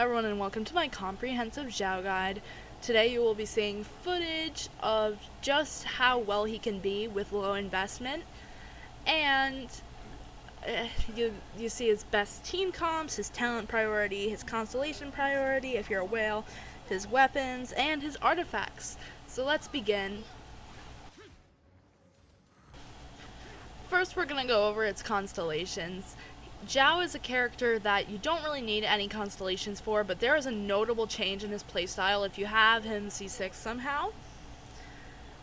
everyone and welcome to my comprehensive Xiao guide. Today you will be seeing footage of just how well he can be with low investment, and you see his best team comps, his talent priority, his constellation priority if you're a whale, his weapons, and his artifacts. So let's begin. First we're going to go over its constellations. Xiao is a character that you don't really need any constellations for, but there is a notable change in his playstyle if you have him C6 somehow.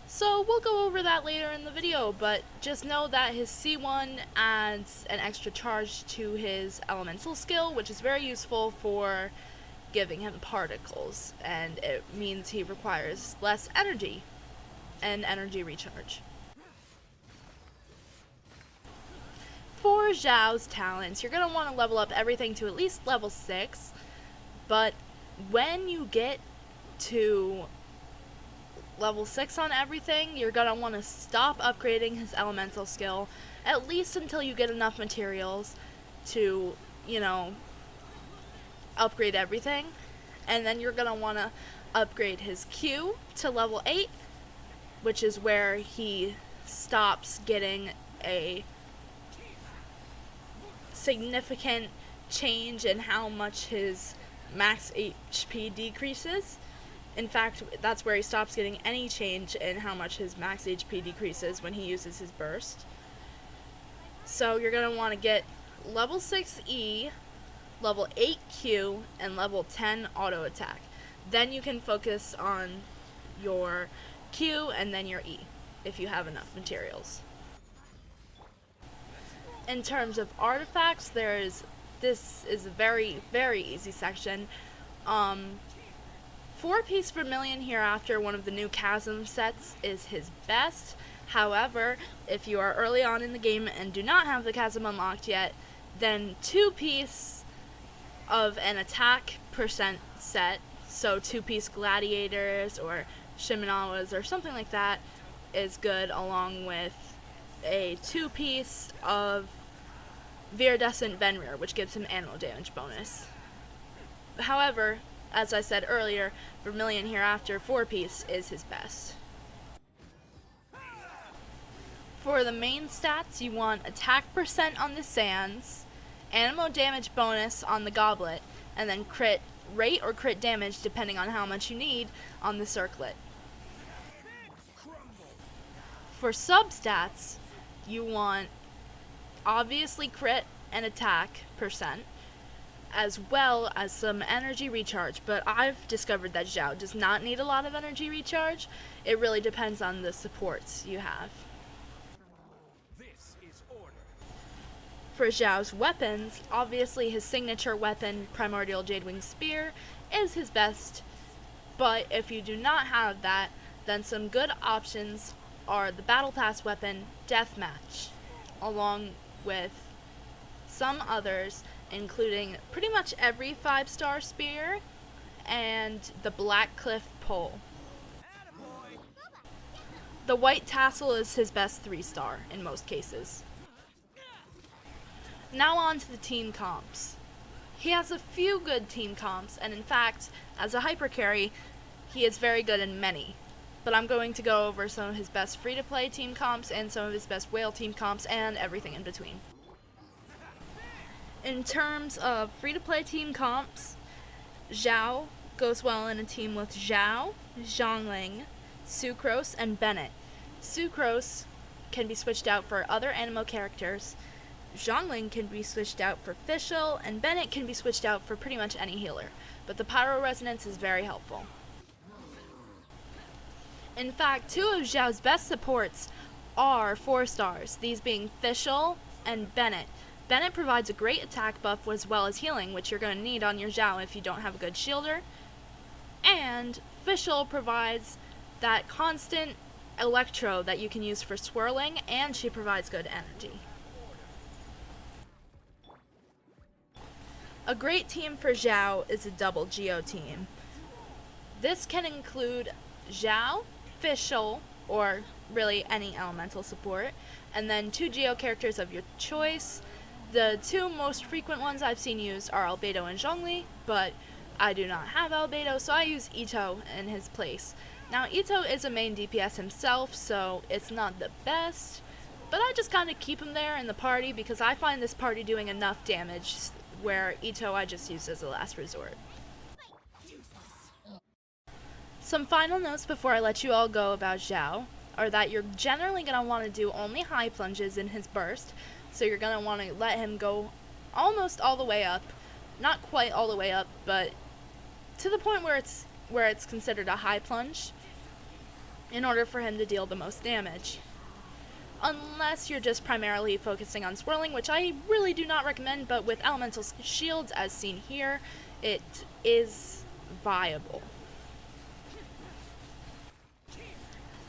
So we'll go over that later in the video, but just know that his C1 adds an extra charge to his elemental skill, which is very useful for giving him particles, and it means he requires less energy and energy recharge. For Xiao's talents, you're going to want to level up everything to at least level 6, but when you get to level 6 on everything, you're going to want to stop upgrading his elemental skill, at least until you get enough materials to, upgrade everything, and then you're going to want to upgrade his Q to level 8, which is where he stops getting a significant change in how much his max HP decreases. In fact, that's where he stops getting any change in how much his max HP decreases when he uses his burst. So you're going to want to get level 6 E, level 8 Q, and level 10 auto attack. Then you can focus on your Q and then your E if you have enough materials. In terms of artifacts, this is a very, very easy section. 4-piece Vermilion Hereafter, one of the new Chasm sets, is his best. However, if you are early on in the game and do not have the Chasm unlocked yet, then 2-piece of an attack percent set, so 2-piece Gladiators or Shimenawas or something like that, is good, along with a 2-piece of Viridescent Venrir, which gives him animal damage bonus. However, as I said earlier, Vermilion Hereafter 4-piece is his best. For the main stats, you want attack percent on the Sands, animal damage bonus on the Goblet, and then crit rate or crit damage depending on how much you need on the Circlet. For substats, you want obviously crit and attack percent, as well as some energy recharge, but I've discovered that Xiao does not need a lot of energy recharge. It really depends on the supports you have. This is order. For Xiao's weapons, obviously his signature weapon, Primordial Jadewing Spear, is his best, but if you do not have that, then some good options are the Battle Pass weapon, Deathmatch, along with some others, including pretty much every 5-star spear and the Black Cliff pole. The White Tassel is his best 3-star in most cases. Now on to the team comps. He has a few good team comps, and in fact, as a hyper carry, he is very good in many. But I'm going to go over some of his best free-to-play team comps and some of his best whale team comps and everything in between. In terms of free-to-play team comps, Xiao goes well in a team with Xiao, Zhongling, Sucrose, and Bennett. Sucrose can be switched out for other Anemo characters, Zhongling can be switched out for Fischl, and Bennett can be switched out for pretty much any healer, but the Pyro Resonance is very helpful. In fact, 2 of Xiao's best supports are 4-stars, these being Fischl and Bennett. Bennett provides a great attack buff as well as healing, which you're going to need on your Xiao if you don't have a good shielder. And Fischl provides that constant electro that you can use for swirling, and she provides good energy. A great team for Xiao is a double Geo team. This can include Xiao, Fischl, or really any elemental support, and then 2 Geo characters of your choice. The 2 most frequent ones I've seen used are Albedo and Zhongli, but I do not have Albedo, so I use Ito in his place. Now, Ito is a main DPS himself, so it's not the best, but I just kind of keep him there in the party because I find this party doing enough damage where Ito I just use as a last resort. Some final notes before I let you all go about Xiao are that you're generally going to want to do only high plunges in his burst, so you're going to want to let him go almost all the way up, not quite all the way up, but to the point where it's considered a high plunge in order for him to deal the most damage. Unless you're just primarily focusing on swirling, which I really do not recommend, but with elemental shields as seen here, it is viable.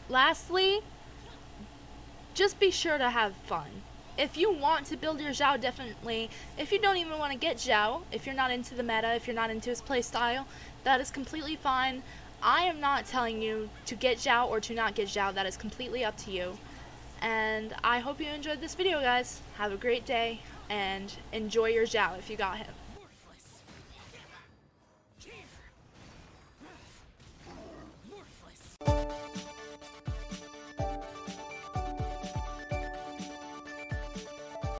Lastly, just be sure to have fun. If you want to build your Xiao, definitely. If you don't even want to get Xiao, if you're not into the meta, if you're not into his playstyle, that is completely fine. I am not telling you to get Xiao or to not get Xiao. That is completely up to you. And I hope you enjoyed this video, guys. Have a great day, and enjoy your Xiao if you got him.